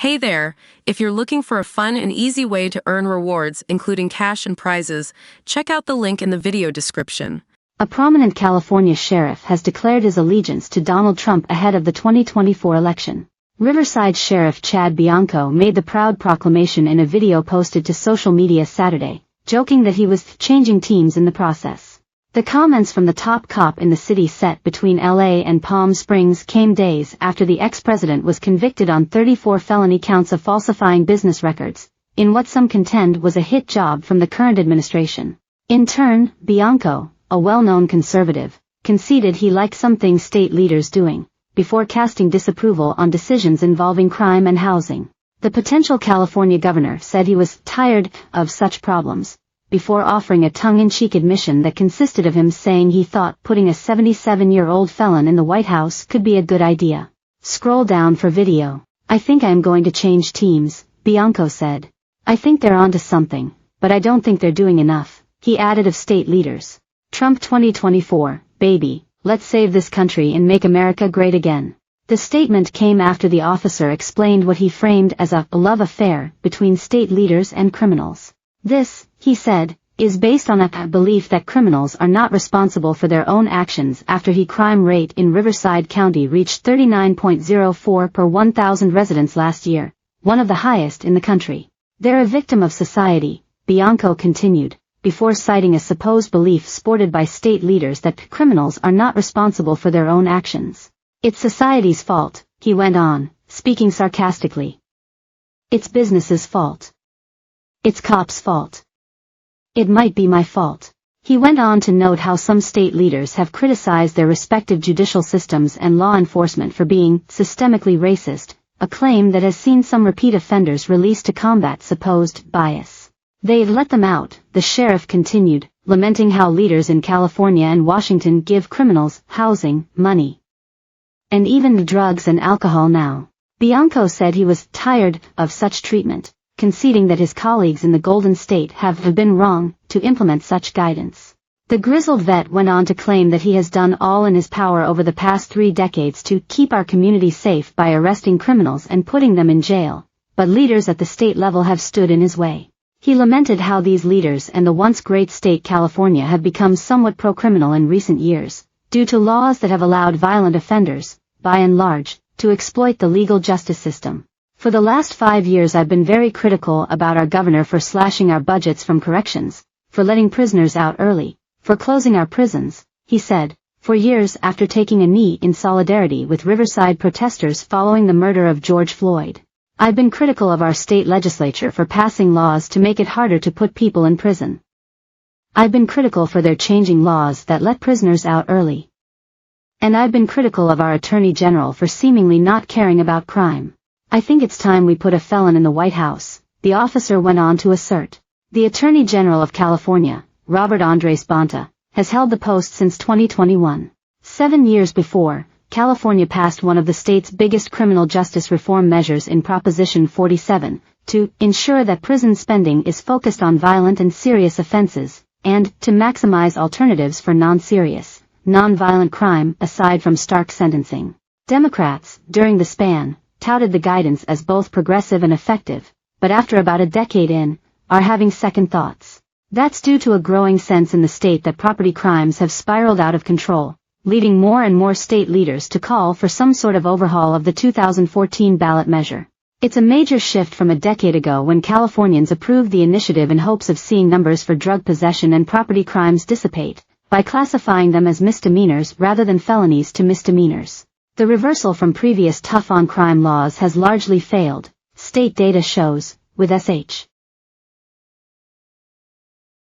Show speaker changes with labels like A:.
A: Hey there! If you're looking for a fun and easy way to earn rewards, including cash and prizes, check out the link in the video description.
B: A prominent California sheriff has declared his allegiance to Donald Trump ahead of the 2024 election. Riverside Sheriff Chad Bianco made the proud proclamation in a video posted to social media Saturday, joking that he was changing teams in the process. The comments from the top cop in the city set between LA and Palm Springs came days after the ex-president was convicted on 34 felony counts of falsifying business records, in what some contend was a hit job from the current administration. In turn, Bianco, a well-known conservative, conceded he liked some things state leaders doing, before casting disapproval on decisions involving crime and housing. The potential California governor said he was tired of such problems, before offering a tongue-in-cheek admission that consisted of him saying he thought putting a 77-year-old felon in the White House could be a good idea. Scroll down for video. "I think I am going to change teams," Bianco said. "I think they're onto something, but I don't think they're doing enough," he added of state leaders. Trump 2024, baby, let's save this country and make America great again. The statement came after the officer explained what he framed as a love affair between state leaders and criminals. This, he said, is based on a belief that criminals are not responsible for their own actions after the crime rate in Riverside County reached 39.04 per 1,000 residents last year, one of the highest in the country. "They're a victim of society," Bianco continued, before citing a supposed belief sported by state leaders that criminals are not responsible for their own actions. "It's society's fault," he went on, speaking sarcastically. "It's business's fault. It's cops' fault. It might be my fault." He went on to note how some state leaders have criticized their respective judicial systems and law enforcement for being systemically racist, a claim that has seen some repeat offenders released to combat supposed bias. "They've let them out," the sheriff continued, lamenting how leaders in California and Washington give criminals housing, money, and even drugs and alcohol now. Bianco said he was tired of such treatment, conceding that his colleagues in the Golden State have been wrong to implement such guidance. The grizzled vet went on to claim that he has done all in his power over the past 3 decades to keep our community safe by arresting criminals and putting them in jail, but leaders at the state level have stood in his way. He lamented how these leaders and the once great state California have become somewhat pro-criminal in recent years, due to laws that have allowed violent offenders, by and large, to exploit the legal justice system. "For the last 5 years I've been very critical about our governor for slashing our budgets from corrections, for letting prisoners out early, for closing our prisons," he said, for years after taking a knee in solidarity with Riverside protesters following the murder of George Floyd. "I've been critical of our state legislature for passing laws to make it harder to put people in prison. I've been critical for their changing laws that let prisoners out early. And I've been critical of our Attorney General for seemingly not caring about crime. I think it's time we put a felon in the White House," the officer went on to assert. The Attorney General of California, Robert Andres Bonta, has held the post since 2021. 7 years before, California passed one of the state's biggest criminal justice reform measures in Proposition 47, to ensure that prison spending is focused on violent and serious offenses, and to maximize alternatives for non-serious, non-violent crime aside from stark sentencing. Democrats, during the span, touted the guidance as both progressive and effective, but after about a decade in, are having second thoughts. That's due to a growing sense in the state that property crimes have spiraled out of control, leading more and more state leaders to call for some sort of overhaul of the 2014 ballot measure. It's a major shift from a decade ago when Californians approved the initiative in hopes of seeing numbers for drug possession and property crimes dissipate, by classifying them as misdemeanors rather than felonies to misdemeanors. The reversal from previous tough-on-crime laws has largely failed, state data shows, with Sh.